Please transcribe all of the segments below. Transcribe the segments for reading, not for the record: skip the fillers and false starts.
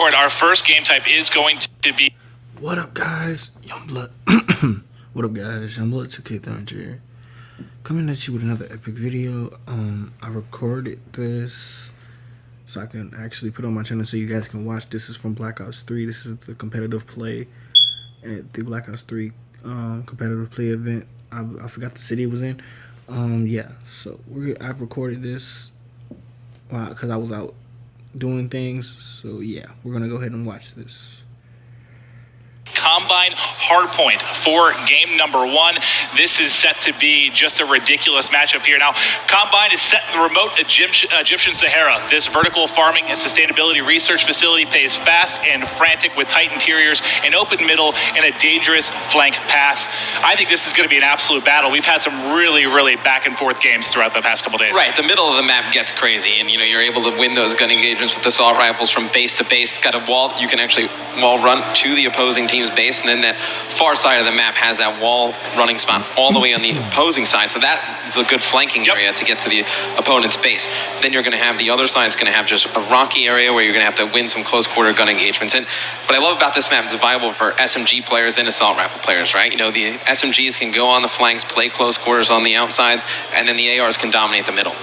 Our first game type is going to be... What up, guys? Youngblood. What up, guys? Youngblood 2K300 here. Coming at you with another epic video. I recorded this so I can actually put it on my channel so you guys can watch. This is from Black Ops 3. This is the competitive play at the Black Ops 3 competitive play event. I forgot the city it was in. Yeah, so I've recorded this because I was out doing things. So yeah, we're gonna go ahead and watch this. Combine hardpoint for game number 1. This is set to be just a ridiculous matchup here. Now, Combine is set in the remote Egyptian Sahara. This vertical farming and sustainability research facility pays fast and frantic with tight interiors, an open middle, and a dangerous flank path. I think this is going to be an absolute battle. We've had some really back and forth games throughout the past couple days. Right, the middle of the map gets crazy, and you're able to win those gun engagements with assault rifles from base to base. It's got a wall. You can actually wall run to the opposing team's base, and then that far side of the map has that wall running spot all the way on the opposing side, so that is a good flanking area to get to the opponent's base. Then you're going to have the other side. It's going to have just a rocky area where you're going to have to win some close quarter gun engagements. And what I love about this map is it's viable for SMG players and assault rifle players, right? The SMGs can go on the flanks, play close quarters on the outside, and then the ARs can dominate the middle.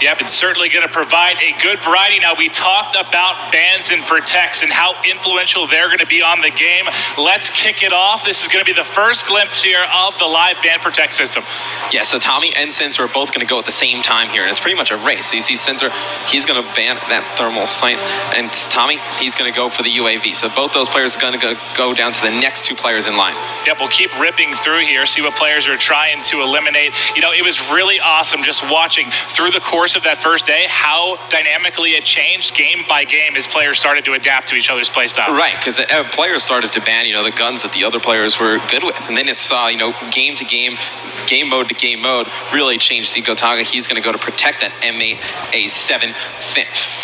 Yep, it's certainly going to provide a good variety. Now, we talked about bans and protects and how influential they're going to be on the game. Let's kick it off. This is going to be the first glimpse here of the live ban protect system. Yeah, so Tommy and Sensor are both going to go at the same time here, and it's pretty much a race. So you see Sensor, he's going to ban that thermal sight, and Tommy, he's going to go for the UAV. So both those players are going to go down to the next two players in line. Yep, we'll keep ripping through here, see what players are trying to eliminate. It was really awesome just watching through the course of that first day how dynamically it changed game by game as players started to adapt to each other's playstyle. Right, because players started to ban, the guns that the other players were good with. And then it saw, game to game, game mode to game mode really changed. See, Gotaga, he's going to go to protect that M8 A7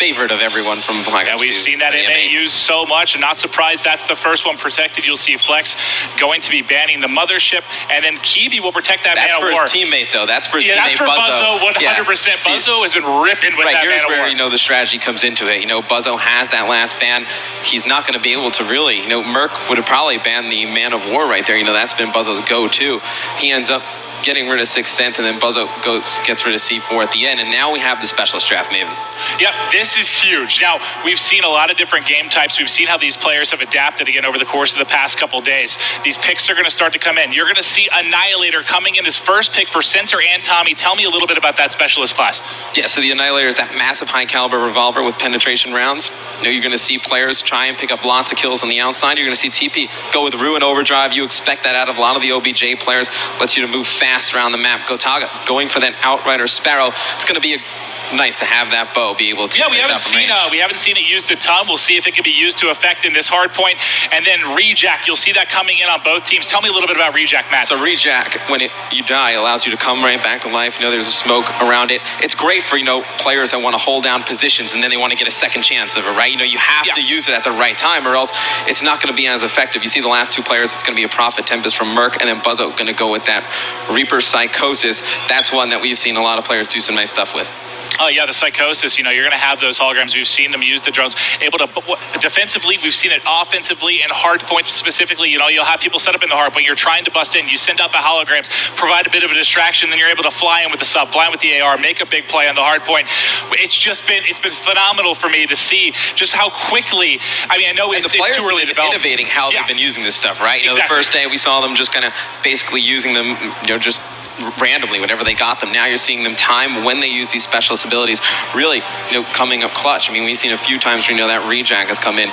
favorite of everyone from Black Ops 2. Yeah, we've seen that M8 used so much, and not surprised that's the first one protected. You'll see Flex going to be banning the mothership, and then Kiwi will protect that Man of War. That's for his teammate, though. That's for his teammate, that's for Buzzo, 100%. Yeah. Buzzo has been ripping with that Man of War. Here's where, the strategy comes into it. Buzzo has that last ban. He's not going to be able to really, Merc would have probably banned the Man of War right there. That's been Buzzo's go-to. He ends up getting rid of Sixth Sense, and then Buzzo gets rid of C4 at the end, and now we have the Specialist Draft Maven. Yep, this is huge. Now, we've seen a lot of different game types. We've seen how these players have adapted again over the course of the past couple days. These picks are going to start to come in. You're going to see Annihilator coming in as first pick for Sensor and Tommy. Tell me a little bit about that Specialist class. Yeah, so the Annihilator is that massive high-caliber revolver with penetration rounds. You're going to see players try and pick up lots of kills on the outside. You're going to see TP go with Ruin Overdrive. You expect that out of a lot of the OBJ players. Lets you to move fast around the map. Gotaga going for that Outrider Sparrow. It's going to be nice to have that bow be able to. Yeah, we haven't seen it used a ton. We'll see if it can be used to effect in this hard point. And then Rejack, you'll see that coming in on both teams. Tell me a little bit about Rejack, Matt. So Rejack, when you die, allows you to come right back to life. There's a smoke around it. It's great for players that want to hold down positions and then they want to get a second chance of it, right? You have to use it at the right time, or else it's not going to be as effective. You see the last two players, it's going to be a Prophet Tempest from Merc, and then Buzzo going to go with that Reaper Psychosis. That's one that we've seen a lot of players do some nice stuff with. Oh, yeah, the Psychosis, you're going to have those holograms. We've seen them use the drones. Able to, defensively, we've seen it offensively and hard point specifically. You'll have people set up in the hard point. You're trying to bust in. You send out the holograms, provide a bit of a distraction, then you're able to fly in with the sub, fly in with the AR, make a big play on the hard point. It's been phenomenal for me to see just how quickly, I know it's too early to develop. Innovating how they've been using this stuff, right? Exactly. The first day we saw them just kind of basically using them, just randomly whenever they got them. Now you're seeing them time when they use these specialist abilities really coming up clutch. We've seen a few times where that Rejack has come in,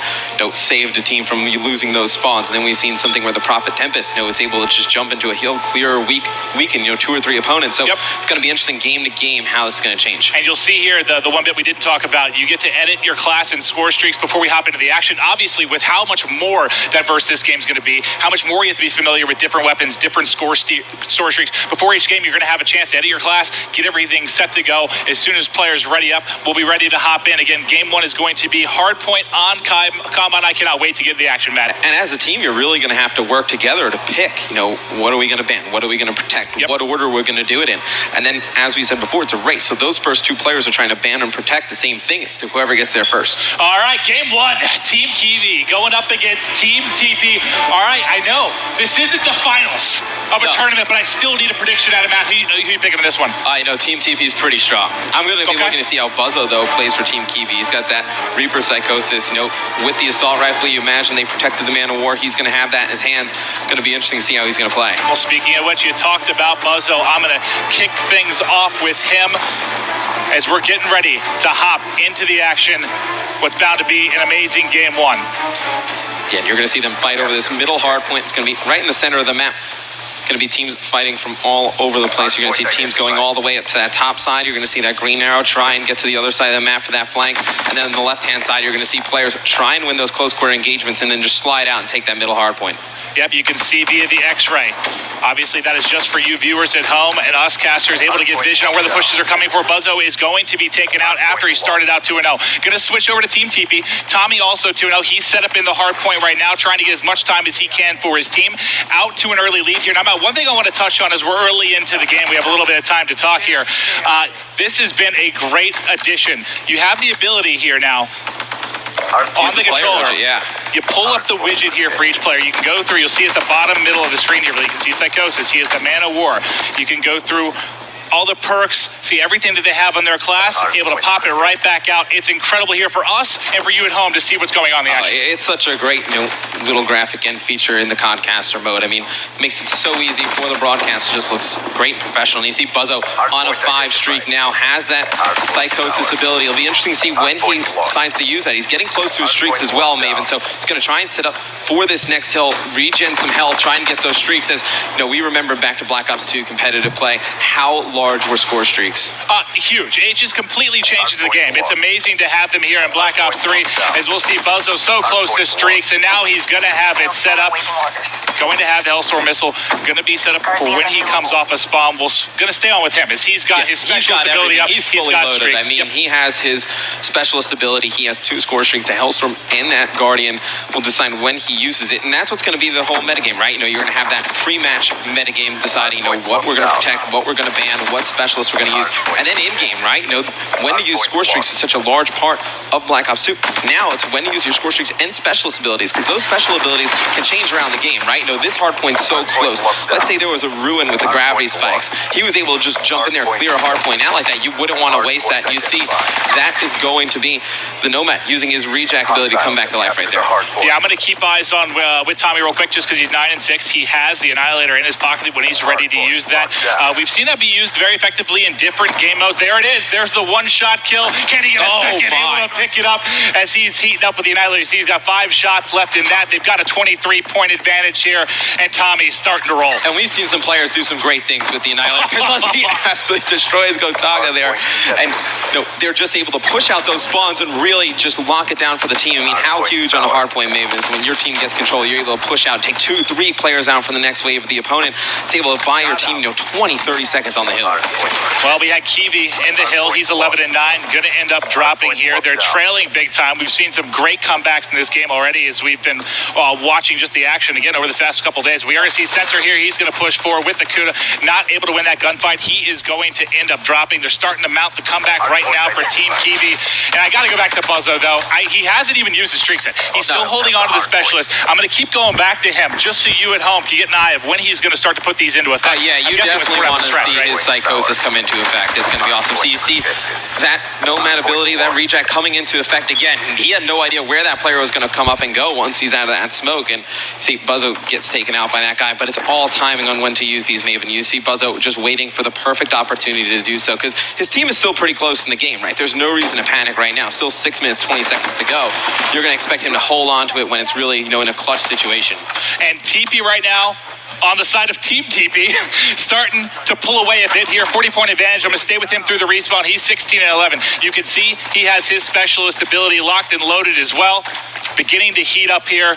saved a team from losing those spawns, and then we've seen something where the Prophet Tempest it's able to just jump into a heal, clear, weaken 2 or 3 opponents. So it's going to be interesting game to game how this is going to change. And you'll see here the one bit we didn't talk about. You get to edit your class and score streaks before we hop into the action. Obviously, with how much more diverse this game's going to be, how much more you have to be familiar with different weapons, different score streaks before you each game, you're going to have a chance to edit your class, get everything set to go. As soon as players ready up, we'll be ready to hop in. Again, game 1 is going to be Hardpoint on Combine. I cannot wait to get the action, Matt. And as a team, you're really going to have to work together to pick, what are we going to ban? What are we going to protect? What order we're going to do it in? And then, as we said before, it's a race. So those first 2 players are trying to ban and protect the same thing. It's to whoever gets there first. All right, game 1, Team Kiwi going up against Team TP. All right, I know this isn't the finals of a tournament, but I still need a prediction out of Matt. Who you picking in this one? Team TP is pretty strong. I'm going to be looking to see how Buzzo, though, plays for Team Kiwi. He's got that Reaper Psychosis. With the assault rifle, you imagine they protected the Man of War. He's going to have that in his hands. Going to be interesting to see how he's going to play. Well, speaking of what you talked about, Buzzo, I'm going to kick things off with him as we're getting ready to hop into the action. What's bound to be an amazing game 1. Yeah, you're going to see them fight over this middle hard point. It's going to be right in the center of the map. Going to be teams fighting from all over the place. You're going to see teams going all the way up to that top side. You're going to see that green arrow try and get to the other side of the map for that flank. And then on the left-hand side, you're going to see players try and win those close quarter engagements and then just slide out and take that middle hard point. Yep, you can see via the X-ray. Obviously, that is just for you viewers at home and us casters able to get vision on where the pushes are coming for. Buzzo is going to be taken out after he started out 2-0. Going to switch over to Team TP. Tommy also 2-0. He's set up in the hard point right now, trying to get as much time as he can for his team. Out to an early lead here. Now, Matt, one thing I want to touch on as we're early into the game. We have a little bit of time to talk here. This has been a great addition. You have the ability here now on the controller. Widget, you pull up the widget here for each player. You can go through, you'll see at the bottom middle of the screen here, you can see Psychosis. He is the Man of War. You can go through all the perks, see everything that they have on their class, able to pop it right back out. It's incredible here for us and for you at home to see what's going on in the action. It's such a great little graphic end feature in the Concaster mode. I mean, it makes it so easy for the broadcast. It just looks great and professional. And you see Buzzo on a 5 streak now, has that Psychosis ability. It'll be interesting to see when he decides to use that. He's getting close to his streaks as well, Maven, so he's going to try and set up for this next hill, regen some health, try and get those streaks. As we remember back to Black Ops 2 competitive play, how large were score streaks? Huge. It just completely changes the game. It's amazing to have them here in Black Ops 3, as we'll see Buzzo so close to streaks, and now he's going to have it set up. Going to have the Hellstorm missile, going to be set up for when he comes off a spawn. We're going to stay on with him, as he's got his specialist ability up. He's fully got loaded. streaks. I mean, he has his specialist ability. He has 2 score streaks. The Hellstorm and that Guardian will decide when he uses it, and that's what's going to be the whole metagame, right? You're going to have that pre-match metagame deciding, what we're going to protect, what we're going to ban, what specialists we're going to use, and then in-game, right? When to use score streaks is such a large part of Black Ops 2. Now it's when to use your score streaks and specialist abilities, because those special abilities can change around the game, right? This hard point's so close. Let's say there was a ruin with the gravity spikes. He was able to just jump in there and clear a hard point. Now like that, you wouldn't want to waste that. You see, that is going to be the Nomad using his rejack ability to come back to life right there. Yeah, I'm going to keep eyes on with Tommy real quick, just because he's 9 and 6. He has the Annihilator in his pocket when he's ready to use that. We've seen that be used very effectively in different game modes. There it is. There's the one-shot kill. Can he get a second? Able to pick it up as he's heating up with the Annihilator. See, he's got 5 shots left in that. They've got a 23-point advantage here, and Tommy's starting to roll. And we've seen some players do some great things with the Annihilator, because he absolutely destroys Gotaga there. And they're just able to push out those spawns and really just lock it down for the team. I mean, how huge on a hardpoint, Maven, is when your team gets control, you're able to push out, take 2-3 players out from the next wave of the opponent. It's able to buy your team 20-30 seconds on the hill. Well, we had Kiwi in the hill. He's 11 and 9, going to end up dropping here. They're trailing big time. We've seen some great comebacks in this game already, as we've been watching just the action again over the past couple days. We already see Sensor here. He's going to push forward with the Kuda. Not able to win that gunfight. He is going to end up dropping. They're starting to mount the comeback right now for Team Kiwi. And I got to go back to Buzzo, though. He hasn't even used his streak set. He's still holding on to the specialist. I'm going to keep going back to him, just so you at home can get an eye of when he's going to start to put these into effect. Yeah, you definitely want to see his Psychosis come into effect. It's going to be awesome. So you see that Nomad ability, that rejack coming into effect again. He had no idea where that player was going to come up and go once he's out of that smoke. And see, Buzzo gets taken out by that guy, but it's all timing on when to use these, Maven. You see Buzzo just waiting for the perfect opportunity to do so, because his team is still pretty close in the game, right? There's no reason to panic right now. Still 6 minutes, 20 seconds to go. You're going to expect him to hold on to it when it's really, in a clutch situation. And TP right now, on the side of Team TP, starting to pull away a bit here. 40-point advantage. I'm going to stay with him through the respawn. He's 16 and 11. You can see he has his specialist ability locked and loaded as well. Beginning to heat up here.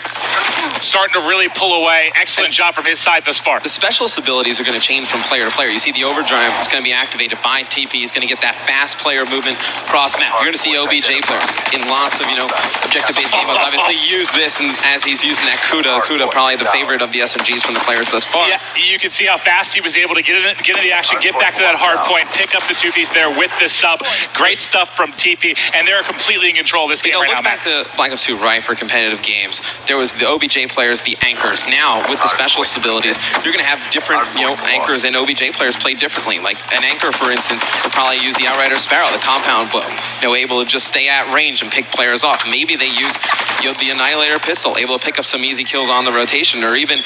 Starting to really pull away. Excellent job from his side thus far. The specialist abilities are going to change from player to player. You see the overdrive is going to be activated by TP. He's going to get that fast player movement across map. You're going to see OBJ players in lots of, objective-based game modes. Obviously use this, and as he's using that Kuda probably the favorite of the SMGs from the players thus far. Yeah, you can see how fast he was able to get into the action, get back to that hard point, pick up the two-piece there with the sub. Great stuff from TP, and they're completely in control of this game right now. Look back to Black Ops 2, right, for competitive games. There was the OBJ players, the anchors. Now, with the specialist abilities, you're going to have different, anchors, and OBJ players play differently. Like an anchor, for instance, would probably use the Outrider Sparrow, the compound bow, able to just stay at range and pick players off. Maybe they use the Annihilator pistol, able to pick up some easy kills on the rotation, or even,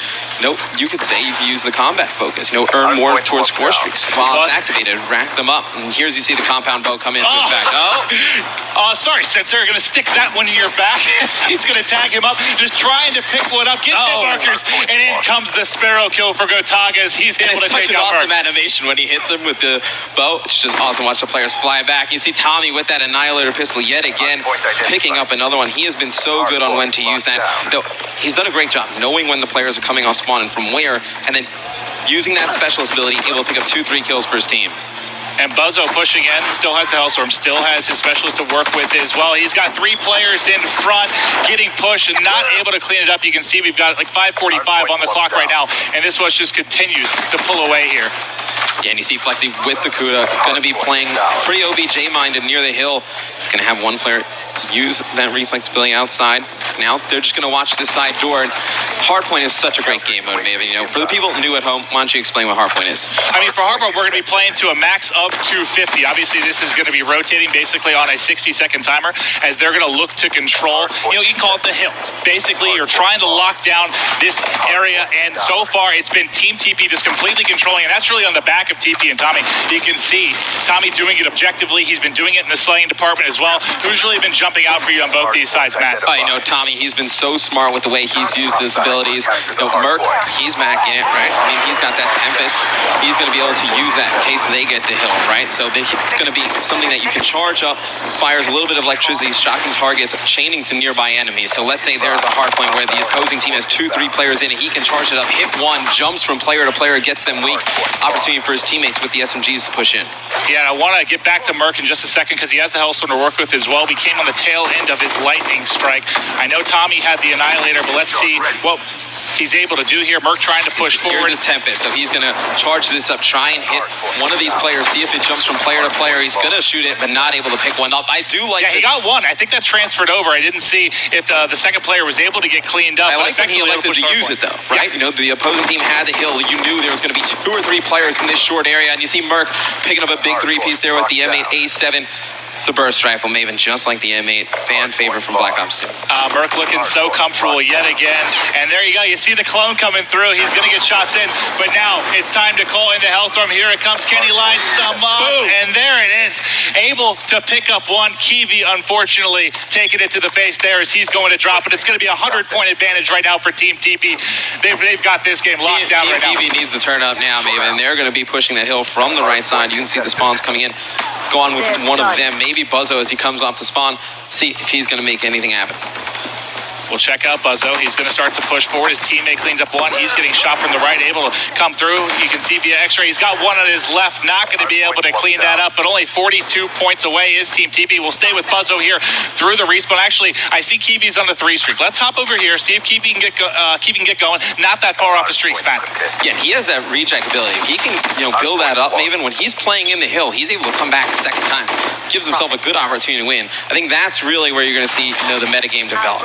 you could say you could use the combat focus, earn more towards score streaks. While it's activated, rack them up. And here's you see the compound bow come into effect. Sorry, Sensor, going to stick that one in your back. He's going to tag him up, just trying to pick one up, gets hit markers, and in comes the Sparrow kill for Gotaga as he's able to take out awesome animation when he hits him with the bow. It's just awesome. Watch the players fly back. You see Tommy with that Annihilator pistol yet again, picking up another one. He has been so good on when to use that. He's done a great job knowing when the players are coming off spawn and from where, and then using that specialist ability, able to pick up 2-3 kills for his team. And Buzzo pushing in, still has the Hellstorm, still has his specialist to work with as well. He's got 3 players in front, getting pushed and not able to clean it up. You can see we've got like 5:45 on the clock right now, and this one just continues to pull away here. Yeah, and you see Flexi with the Kuda, going to be playing pretty OBJ-minded near the hill. It's going to have one player use that reflex ability outside. Now they're just going to watch this side door. And Hardpoint is such a great game mode, Maven. For the people new at home, why don't you explain what Hardpoint is? I mean, for Hardpoint, we're going to be playing to a max of 250. Obviously, this is going to be rotating basically on a 60-second timer as they're going to look to control, you can call it the hill. Basically, you're trying to lock down this area, and so far, it's been Team TP just completely controlling, and that's really on the back of TP and Tommy. You can see Tommy doing it objectively. He's been doing it in the slaying department as well. Who's really been jumping out for you on both these sides, Matt? Tommy, he's been so smart with the way he's used his abilities. Merc, he's back in it, right? I mean, he's got that Tempest. He's going to be able to use that in case they get the hill, right? So it's going to be something that you can charge up, fires a little bit of electricity, shocking targets, chaining to nearby enemies. So let's say there's a hard point where the opposing team has 2-3 players in it. He can charge it up, hit one, jumps from player to player, gets them weak. Opportunity for his teammates with the SMGs to push in. Yeah, I want to get back to Merc in just a second because he has the Hellstorm to work with as well. We came on the tail end of his lightning strike. I know Tommy had the Annihilator, but let's see what he's able to do here. Merc trying to push forward. Here's his Tempest, so he's going to charge this up, try and hit one of these players, see if it jumps from player to player. He's going to shoot it, but not able to pick one up. I do like he got one. I think that transferred over. I didn't see if the second player was able to get cleaned up. I like when he elected to use it, though, right? Yeah. The opposing team had the hill. You knew there was going to be 2 or 3 players in this short area, and you see Merc picking up a big 3-piece there with the M8 A7. It's a burst rifle, Maven, just like the M8, fan favorite from Black Ops 2. Merc looking so comfortable yet again. And there you go. You see the clone coming through. He's going to get shots in. But now it's time to call in the Hellstorm. Here it comes. Kenny lines some up. Boom. And there it is. Able to pick up one. Kiwi, unfortunately, taking it to the face there as he's going to drop it. It's going to be a 100-point advantage right now for Team TP. They've got this game locked down right now. Team TP needs to turn up now, Maven. They're going to be pushing that hill from the right side. You can see the spawns coming in. Go on with one of them. Maybe Buzzo as he comes off the spawn. See if he's going to make anything happen. We'll check out Buzzo. He's going to start to push forward. His teammate cleans up one. He's getting shot from the right, able to come through. You can see via X-ray. He's got one on his left. Not going to be able to clean that up, but only 42 points away is Team TP. We'll stay with Buzzo here through the respawn. Actually, I see Kiwi's on the 3 streak. Let's hop over here, see if Kiwi can get going. Not that far off the streaks, Pat. Yeah, he has that reject ability. If he can, build that up, Maven, when he's playing in the hill, he's able to come back a second time. Gives himself a good opportunity to win. I think that's really where you're going to see, the metagame develop.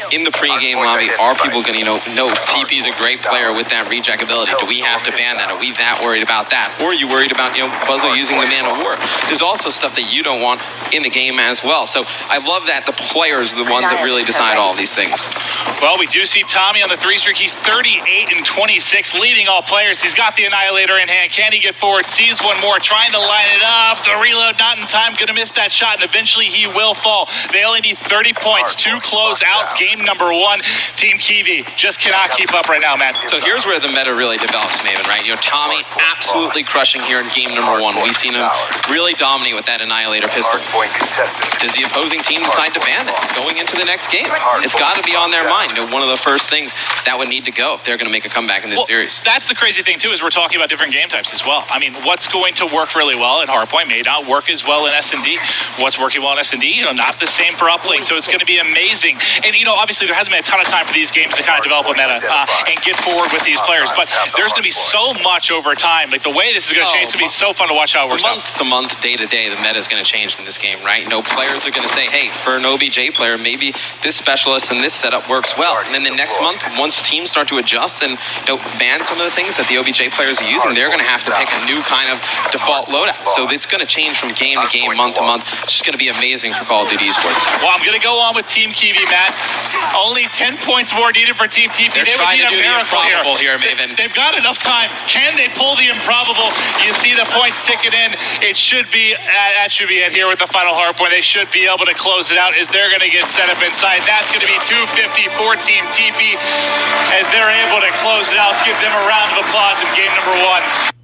In the pre-game lobby, are people going to, know TP's a great player with that reject ability? Do we have to ban that? Are we that worried about that? Or are you worried about, Buzzo using the Man of War? There's also stuff that you don't want in the game as well. So I love that the players are the ones that really decide all of these things. Well, we do see Tommy on the 3 streak. He's 38 and 26, leading all players. He's got the Annihilator in hand. Can he get forward? Sees one more, trying to line it up. The reload not in time. Going to miss that shot, and eventually he will fall. They only need 30 points to close out game game number 1. Team Kiwi just cannot keep up right now, man. So here's where the meta really develops, Maven, right? You know, Tommy absolutely crushing here in game number 1. We've seen him really dominate with that Annihilator pistol. Does the opposing team decide to ban it going into the next game? It's got to be on their mind. You know, one of the first things that would need to go if they're going to make a comeback in this series. That's the crazy thing, too, is we're talking about different game types as well. I mean, what's going to work really well in Hardpoint may not work as well in S&D. What's working well in S&D, you know, not the same for Uplink. So it's going to be amazing. And, you know, obviously there hasn't been a ton of time for these games to kind of develop a meta and get forward with these players. But there's going to be so much over time. Like, the way this is going to change, it's going to be so fun to watch how it works out. Month to month, day to day, the meta is going to change in this game, right? You know, players are going to say, hey, for an OBJ player, maybe this specialist and this setup works well. And then the next month, once teams start to adjust and, you know, ban some of the things that the OBJ players are using, they're going to have to pick a new kind of default loadout. So it's going to change from game to game, month to month. It's just going to be amazing for Call of Duty Esports. Well, I'm going to go on with Team Kiwi, Matt. Only 10 points more needed for Team TP. They're trying to do the improbable here, Maven. They've got enough time. Can they pull the improbable? You see the points ticking in. It should be, that should be it here with the final hard point. They should be able to close it out as they're going to get set up inside. That's going to be 250 for Team TP as they're able to close it out. Let's give them a round of applause in game number 1.